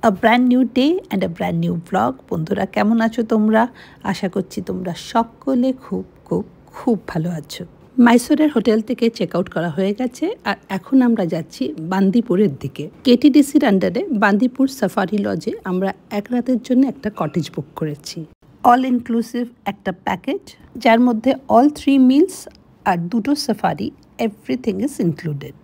A brand new day and a brand new vlog. বন্ধুরা কেমন আছো তোমরা? আশা করছি তোমরা সকলে খুব খুব খুব ভালো আছো। মাইসোরের হোটেল থেকে চেক আউট করা হয়ে গেছে আর এখন আমরা যাচ্ছি বান্দিপুরের দিকে। কেটিডিসির আন্ডারে বান্দিপুর সাফারি লজে আমরা এক রাতের জন্য একটা কটেজ বুক করেছি। অল ইনক্লুসিভ একটা প্যাকেজ যার মধ্যে অল 3 মিলস আর 2টো safari, everything is included.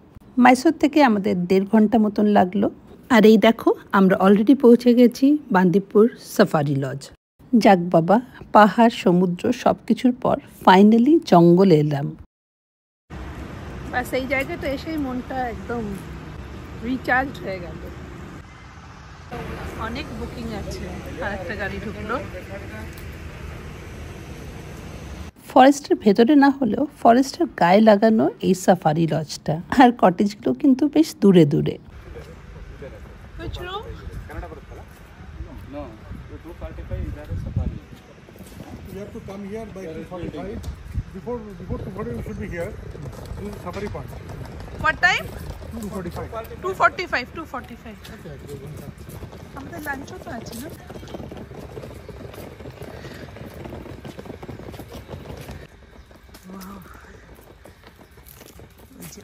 Mysore থেকে আমাদের 1.5 ঘন্টা মতন লাগলো। আর এই দেখো আমরা অলরেডি পৌঁছে গেছি বান্দিপুর সাফারি লজ। যাক বাবা, পাহাড় সমুদ্র সব কিছুর পর ফাইনালি জঙ্গলে এলাম। ব্যাস এই জায়গাটা এসেই মনটা একদম রিচার্জ হয়ে গেল। অনেক বুকিং আছে, আর একটা গাড়ি ঢুকলো। ফরেস্টের ভেতরে না হলেও ফরেস্টের গায়ে লাগানো এই সাফারি লজটা, আর কটেজগুলো কিন্তু বেশ দূরে দূরে। Which room? No, 245 is there a safari. You have to come here by 2:45. Before 2:40 you should be here. This is safari point. What time? 2:45. 2:45. আমাদের লাঞ্চও তো আছে না?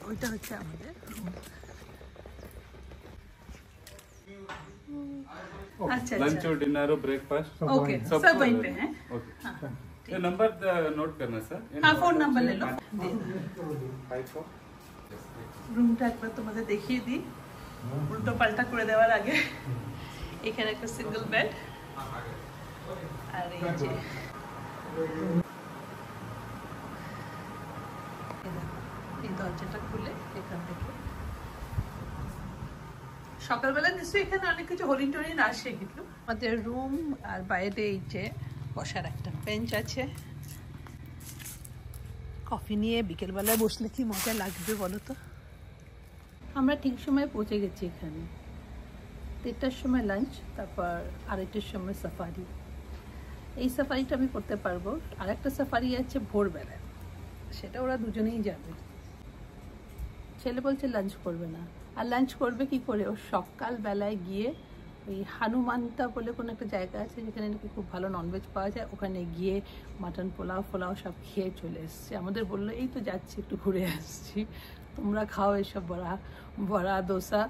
ওইটা হচ্ছে আমাদের अच्छा लंच और डिनर और ब्रेकफास्ट ओके सब वहीं पे हैं। ओके ये नंबर नोट करना सर। हाँ फोन नंबर ले लो। 54 রুমটা একবার তোমাদের দেখিয়ে দিই উল্টো পাল্টা করে দেওয়ার আগে। এখানে একটা সিঙ্গেল বেড আর এই যে এই দরজাটা খুলে এখান থেকে সকালবেলা নিশ্চয়ই এখানে অনেক কিছু হরিণ টরিণ আসে। কিন্তু আমাদের রুম আর বাইরে এই যে বসার একটা বেঞ্চ আছে। কফি নিয়ে বিকেলবেলায় বসলে কি মজা লাগবে বলো তো। আমরা ঠিক সময় পৌঁছে গেছি এখানে। 3টার সময় লাঞ্চ, তারপর 2:30টার সময় সাফারি। এই সাফারিটা আমি করতে পারবো। আর একটা সাফারি আছে ভোরবেলায়, সেটা ওরা দুজনেই যাবে। ছেলে বলছে লাঞ্চ করবে না। আর লাঞ্চ করবে কি করে? ও সকালবেলায় গিয়ে ওই হানুমানটা বলে কোনো একটা জায়গা আছে যেখানে নাকি খুব ভালো ননভেজ পাওয়া যায়, ওখানে গিয়ে মাটন পোলাও ফোলাও সব খেয়ে চলে এসছে। আমাদের বললো এই তো যাচ্ছি একটু ঘুরে আসছি, তোমরা খাও এসব বড়া দোসা,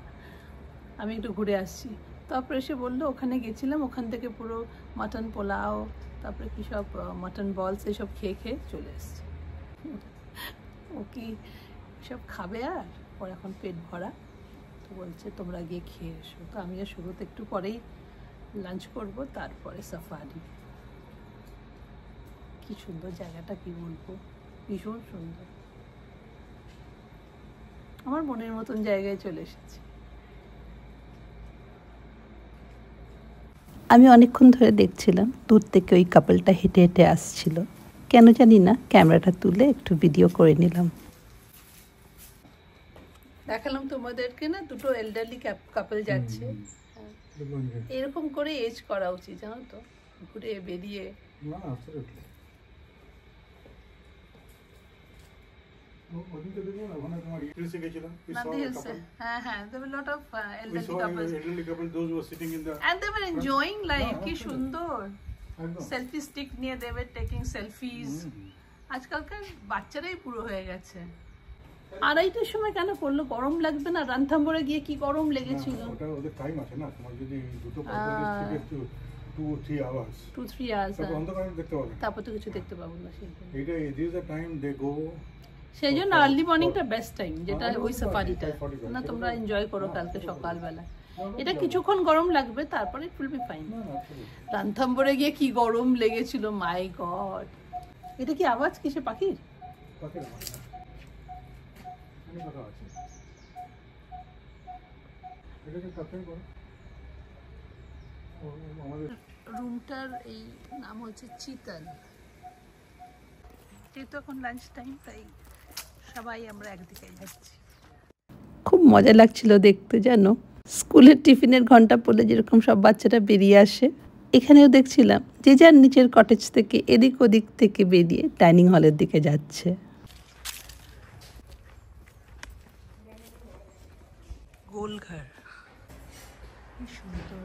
আমি একটু ঘুরে আসছি। তারপরে এসে বললো ওখানে গেছিলাম, ওখান থেকে পুরো মাটন পোলাও তারপরে কী সব মাটন বলস এসব খেয়ে খেয়ে চলে এসছে। ও কি সব খাবে? আর ওর এখন পেট ভরা, তো বলছে তোমরা গিয়ে খেয়ে এসো। তো আমি আর শুরুতে একটু পরেই লাঞ্চ করব, তারপরে সাফারি। কি সুন্দর জায়গাটা, কি বলবো, ভীষণ সুন্দর। আমার মনের মতন জায়গায় চলে এসেছি। আমি অনেকক্ষণ ধরে দেখছিলাম দূর থেকে ওই কাপলটা হেঁটে হেঁটে আসছিল। কেন জানি না, ক্যামেরাটা তুলে একটু ভিডিও করে নিলাম। দেখালাম তোমাদেরকে না, দুটো এল্ডারলি কাপল যাচ্ছে। এরকম করে এজ করা উচিত জানো তো, ঘুরে বেরিয়ে। হ্যাঁ হ্যাঁ, there were a lot of elderly couples and they were enjoying life. কি সুন্দর সেলফি স্টিক নিয়ে they were taking selfies. আজকালকার বাচ্চারাই পুরো হয়ে গেছে। 2:30টার সময় কেন করলো? গরম লাগবে না? রানথাম্বরে গিয়ে কি গরম লেগেছিল। ওটা ওদের টাইম আছে না, তোমার যদি দুটো পার্সেন্ট 2-3 আওয়ার্স 2-3 আওয়ার্স তারপর অন্ধকারে দেখতে পাবে, তারপর তো কিছু দেখতে পাবো না। এইটা ইট ইজ দ্য টাইম দে গো। সেই জন্য আর্লি মর্নিংটা বেস্ট টাইম, যেটা ওই সাফারিটা না, তোমরা এনজয় করো কালকে সকালবেলা। এটা কিছুক্ষণ গরম লাগবে, তারপরে ইট উইল বি ফাইন। রানথাম্বরে গিয়ে কি গরম লেগেছিল, মাই গড। এটা কি আওয়াজ কিসে? পাখির? রুমটার এই নাম হচ্ছে চিতল। যেহেতু এখন লাঞ্চ টাইম, তাই সবাই আমরা একদিকে যাচ্ছি। খুব মজা লাগছিল দেখতে জানো। স্কুলের টিফিনের ঘন্টা পড়লে যেরকম সব বাচ্চারা বেরিয়ে আসে, এখানেও দেখছিলাম যে যার নিচের কটেজ থেকে এদিক ওদিক থেকে বেরিয়ে ডাইনিং হলের দিকে যাচ্ছে। গোলঘর কি সুন্দর।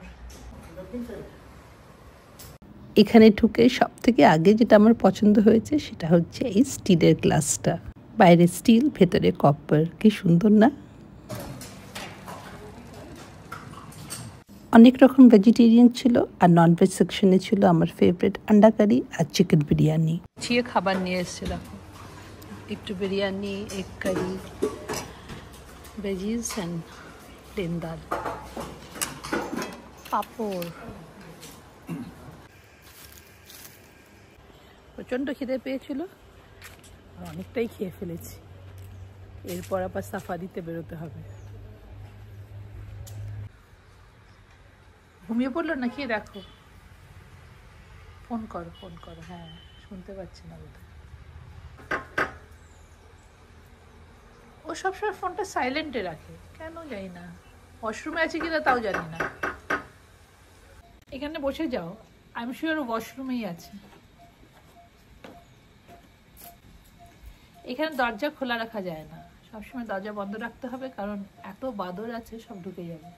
এখানে ঢুকে সব থেকে আগে যেটা আমার পছন্দ হয়েছে সেটা হচ্ছে এই স্টিলের গ্লাসটা। বাইরে স্টিল, ভেতরে কপার। কি সুন্দর না? অনেক রকম ভেজিটেরিয়ান ছিল, আর নন ভেজ সেকশনে ছিল আমার ফেভারিট আন্ডা কারি আর চিকেন বিরিয়ানি। ছিয়ে খাবার নিয়ে এসেছিলাম, একটু biryani, egg curry, veggies and plain dal, পাঁপড়। প্রচণ্ড খিদে পেয়েছিল, অনেকটাই খেয়ে ফেলেছি। এরপর আবার সাফারিতে বেরোতে হবে। ঘুমিয়ে পড়লো নাকি? দেখো, ফোন করো। হ্যাঁ, শুনতে পাচ্ছি না বোধহয়। ও সবসময় ফোনটা সাইলেন্টে রাখে, কেন জানি না। ওয়াশরুমে আছে কিনা তাও জানি না। এখানে বসে যাও, আই এম শিওর ওয়াশরুমেই আছে। এখানে দরজা খোলা রাখা যায় না, সবসময় দরজা বন্ধ রাখতে হবে, কারণ এত বাদর আছে, সব ঢুকে যাবে।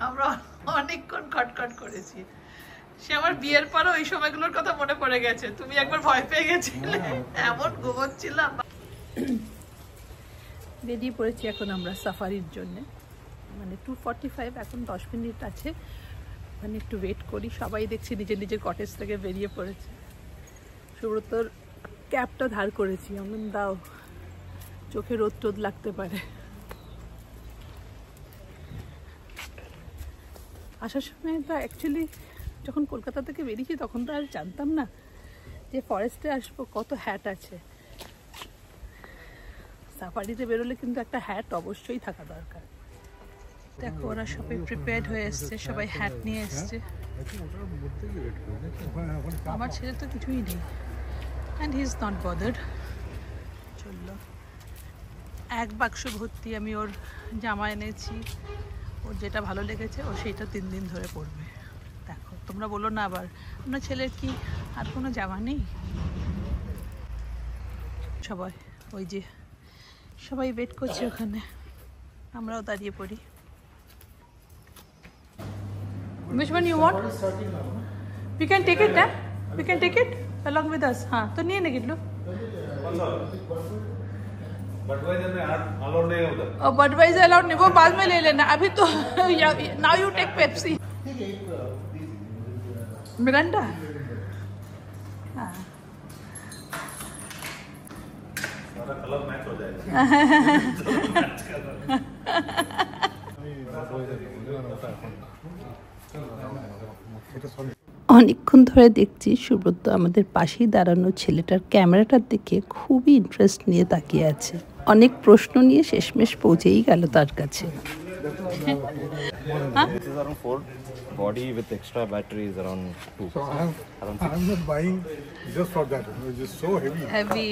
আমরা অনেকক্ষণ খটখট করেছি। সে আমার বিয়ের পরে ওই সময়গুলোর কথা মনে পড়ে গেছে। তুমি একবার ভয় পেয়ে গেছিলে, এমন ঘুমোচ্ছিলাম। বেরিয়ে পড়েছি এখন আমরা সাফারির জন্য। মানে 2:45, এখন 10 মিনিট আছে। মানে একটু ওয়েট করি। সবাই দেখছি নিজের নিজের কটেজ থেকে বেরিয়ে পড়েছে। সুব্রতর ক্যাবটা ধার করেছি, অমন দাও, চোখে রোদ টোদ লাগতে পারে। আসার সময় তো অ্যাকচুয়ালি যখন কলকাতা থেকে বেরিয়েছি তখন তো আর জানতাম না যে ফরেস্টে আসবো, কত হ্যাট আছে। সাফারিতে বেরোলে কিন্তু একটা হ্যাট অবশ্যই থাকা দরকার। দেখো, ওরা সবাই প্রিপেয়ার্ড হয়ে এসছে, সবাই হ্যাট নিয়ে এসছে। আমার ছেলে তো কিছুই নেই, and he is not bothered. চললো, এক বাক্স ভর্তি আমি ওর জামা এনেছি। ওর যেটা ভালো লেগেছে ও সেইটা 3 দিন ধরে পরবে। দেখো, তোমরা বলো না আবার আপনার ছেলের কি আর কোনো জামা নেই? সবাই ওই যে সবাই ওয়েট করছে ওখানে, আমরাও দাঁড়িয়ে পড়ি। Which one you want? We can take it, we can take it along with us. हाँ, तो नहीं है ना किलो? Budweiser allowed नहीं, वो बाद में ले लेना। अभी तो now you take Pepsi. Miranda. हाँ। सारा कलर मैच हो जाएगा। অনেকক্ষণ ধরে দেখছি সুব্রত আমাদের পাশেই দাঁড়ানো ছেলেটার ক্যামেরাটার দিকে খুবই ইন্টারেস্ট নিয়ে তাকিয়ে আছে। অনেক প্রশ্ন নিয়ে শেষমেশ পৌঁছেই গেল তার কাছে। Body with extra battery is around 2. So I'm not buying just for that. It's just so heavy. Heavy.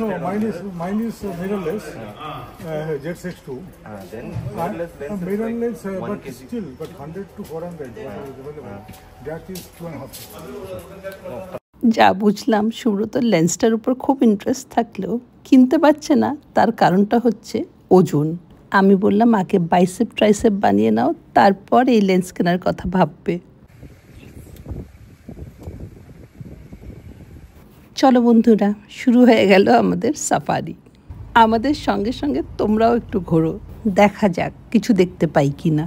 No, mine is mirrorless. Jet 6 2. Then mirrorless, but still, but 100 to 400. That is 2.5. যা বুঝলাম, সুব্রতর লেন্সটার উপর খুব interest থাকলেও কিনতে পারছে না। তার কারণটা হচ্ছে ওজন। আমি বললাম আগে বাইসেপ ট্রাইসেপ বানিয়ে নাও, তারপর এই লেন্স কেনার কথা ভাববে। চলো বন্ধুরা, শুরু হয়ে গেল আমাদের সাফারি। আমাদের সঙ্গে সঙ্গে তোমরাও একটু ঘোরো, দেখা যাক কিছু দেখতে পাই কি না।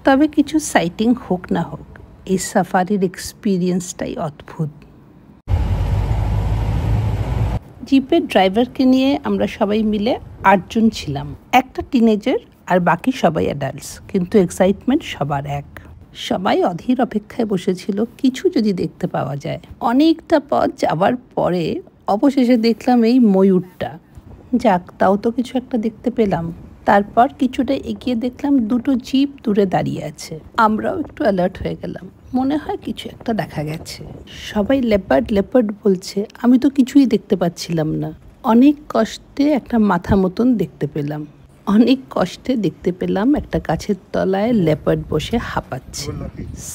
তবে কিছু সাইটিং হোক না হোক, এই সাফারির এক্সপিরিয়েন্সটাই অদ্ভুত। জিপের ড্রাইভারকে নিয়ে আমরা সবাই মিলে 8 জন ছিলাম। একটা টিনেজার আর বাকি সবাই অ্যাডাল্টস, কিন্তু এক্সাইটমেন্ট সবার এক। সবাই অধীর অপেক্ষায় বসেছিল কিছু যদি দেখতে পাওয়া যায়। অনেকটা পথ যাওয়ার পরে অবশেষে দেখলাম এই ময়ূরটা। যাক, তাও তো কিছু একটা দেখতে পেলাম। তারপর কিছুটা এগিয়ে দেখলাম 2টো জিপ দূরে দাঁড়িয়ে আছে। আমরাও একটু অ্যালার্ট হয়ে গেলাম, মনে হয় কিছু একটা দেখা গেছে। সবাই লেপার্ড বলছে, আমি তো কিছুই দেখতে পাচ্ছিলাম না। অনেক কষ্টে একটা মাথা মতন দেখতে পেলাম। অনেক কষ্টে দেখতে পেলাম একটা গাছের তলায় লেপার্ড বসে হাঁপাচ্ছে।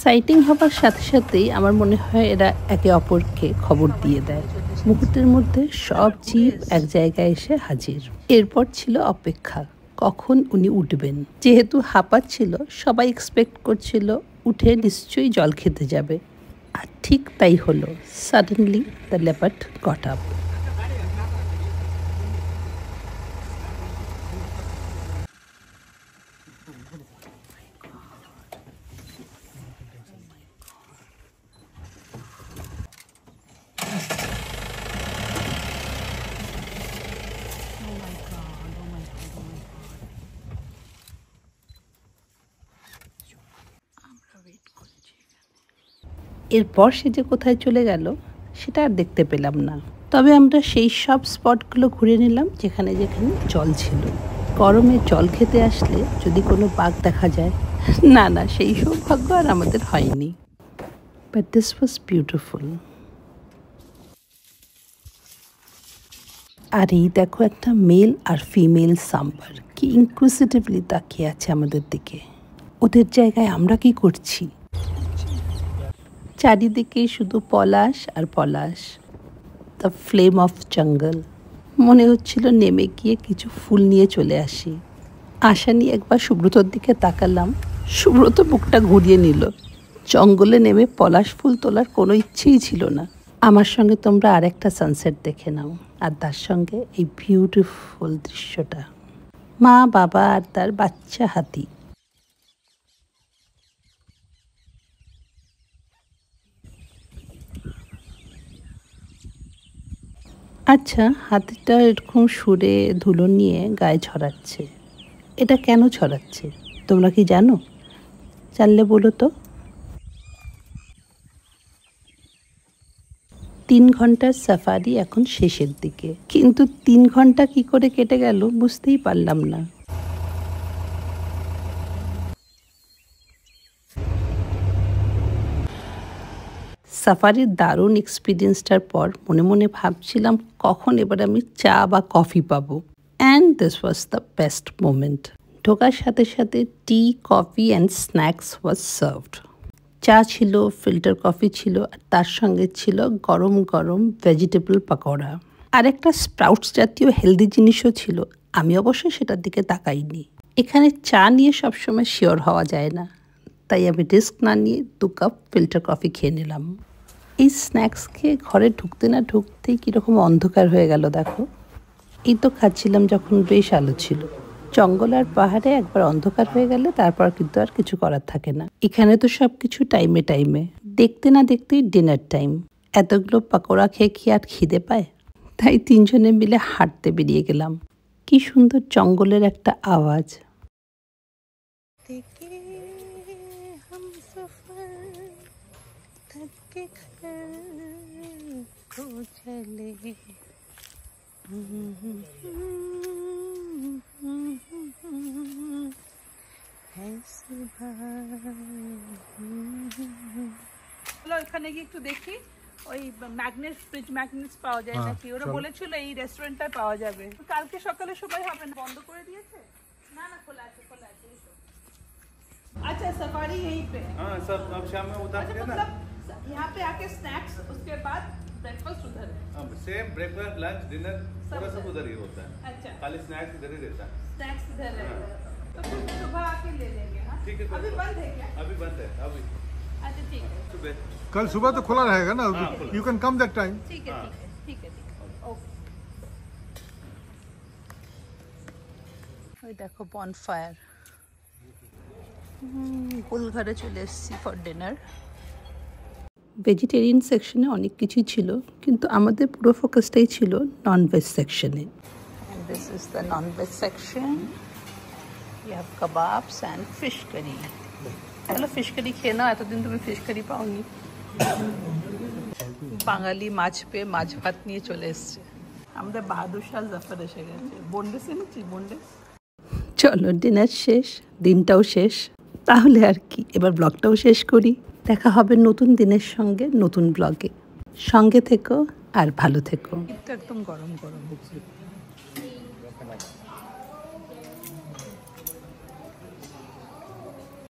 সাইটিং হবার সাথে সাথেই আমার মনে হয় এরা একে অপরকে খবর দিয়ে দেয়। মুহূর্তের মধ্যে সব জীব এক জায়গায় এসে হাজির। এরপর ছিল অপেক্ষা, কখন উনি উঠবেন। যেহেতু হাঁপাচ্ছিল, সবাই এক্সপেক্ট করছিল উঠে নিশ্চয়ই জল খেতে যাবে। আর ঠিক তাই হলো। Suddenly the leopard got up. এরপর সে যে কোথায় চলে গেল সেটা আর দেখতে পেলাম না। তবে আমরা সেই সব স্পটগুলো ঘুরে নিলাম যেখানে যেখানে জল ছিল। গরমে জল খেতে আসলে যদি কোনো বাঘ দেখা যায়, না না, সেই সৌভাগ্য আর আমাদের হয়নি। But this was beautiful. আর এই দেখো একটা মেল আর ফিমেল সাম্বার কি ইনক্লুসিভলি তাকিয়ে আছে আমাদের দিকে। ওদের জায়গায় আমরা কি করছি? চারিদিকে শুধু পলাশ আর পলাশ, দ্য ফ্লেম অফ জঙ্গল। মনে হচ্ছিল নেমে গিয়ে কিছু ফুল নিয়ে চলে আসি। আশা নিয়ে একবার সুব্রতর দিকে তাকালাম, সুব্রত মুখটা ঘুরিয়ে নিল। জঙ্গলে নেমে পলাশ ফুল তোলার কোনো ইচ্ছেই ছিল না। আমার সঙ্গে তোমরা আরেকটা সানসেট দেখে নাও, আর তার সঙ্গে এই বিউটিফুল দৃশ্যটা, মা বাবা আর তার বাচ্চা হাতি। আচ্ছা, হাতিটা এরকম সুরে ধুলো নিয়ে গায়ে ছড়াচ্ছে, এটা কেন ছড়াচ্ছে তোমরা কি জানো? জানলে বলো তো। 3 ঘন্টার সাফারি এখন শেষের দিকে, কিন্তু 3 ঘন্টা কি করে কেটে গেল বুঝতেই পারলাম না। সাফারির দারুণ এক্সপিরিয়েন্সটার পর মনে মনে ভাবছিলাম কখন এবার আমি চা বা কফি পাবো। And this was the best moment. ঢোকার সাথে সাথে tea, coffee and snacks was served. চা ছিল, ফিল্টার কফি ছিল, আর তার সঙ্গে ছিল গরম গরম ভেজিটেবল পাকোড়া। আর একটা স্প্রাউটস জাতীয় হেলদি জিনিসও ছিল, আমি অবশ্যই সেটার দিকে তাকাইনি। এখানে চা নিয়ে সবসময় শিওর হওয়া যায় না, তাই আমি রিস্ক না নিয়ে 2 কাপ ফিল্টার কফি খেয়ে নিলাম। এই স্ন্যাক্স খেয়ে ঘরে ঢুকতে না ঢুকতেই কীরকম অন্ধকার হয়ে গেল দেখো। এই তো খাচ্ছিলাম যখন বেশ আলো ছিল। জঙ্গল আর পাহাড়ে একবার অন্ধকার হয়ে গেলে তারপর কিন্তু আর কিছু করার থাকে না। এখানে তো সব কিছু টাইমে টাইমে। দেখতে না দেখতেই ডিনার টাইম। এতগুলো পাকোড়া খেয়ে কি আর খিদে পায়? তাই 3 জনে মিলে হাঁটতে বেরিয়ে গেলাম। কি সুন্দর জঙ্গলের একটা আওয়াজ। এখানে গিয়ে একটু দেখি ওই ম্যাগনেট, ফ্রিজ ম্যাগনেটস পাওয়া যায় নাকি। ওরা বলেছিল এই রেস্টুরেন্টটায় পাওয়া যাবে। কালকে সকালে সময় হবে না, বন্ধ করে দিয়েছে? না না, খোলা আছে, খোলা আছে। अच्छा सफारी यहीं पे। हाँ सब अब शाम में उतारते हैं ना, यहाँ पे आके स्नैक्स, उसके बाद ब्रेकफास्ट उधर है। अब सेम ब्रेकफास्ट, लंच, डिनर पूरा सब उधर ही होता है। अच्छा, खाली स्नैक्स इधर ही रहता है। स्नैक्स इधर रहता है, तो फिर सुबह आके ले लेंगे। हाँ ठीक है। अभी बंद है क्या? अभी बंद है अभी। अच्छा ठीक है, सुबह। कल सुबह तो खुला रहेगा ना, you can come that time. ठीक है ठीक है ओके। ওই দেখো বনফায়ার। গোল ঘরে চলে এসেছি ফর ডিনার। ভেজিটেরিয়ান সেকশনে অনেক কিছুই ছিল, কিন্তু আমাদের পুরো ফোকাসটাই ছিল ননভেজ সেকশনে। This is the non veg section. You have kebabs and fish curry. চলো ফিশ কারি খেয়ে নাও, এতদিন তুমি ফিশ কারি পাওনি। বাঙালি মাছ পেয়ে মাছ ভাত নিয়ে চলে এসছে। আমাদের বাহাদুর শাহ জাফর এসে গেছে। বোনডেস এনেছি, বোনডেস। চলো ডিনার শেষ, দিনটাও শেষ। তাহলে আর কি, এবার ব্লগটাও শেষ করি। দেখা হবে নতুন দিনের সঙ্গে নতুন ব্লগে। সঙ্গে থেকো আর ভালো থেকো। একদম গরম গরম।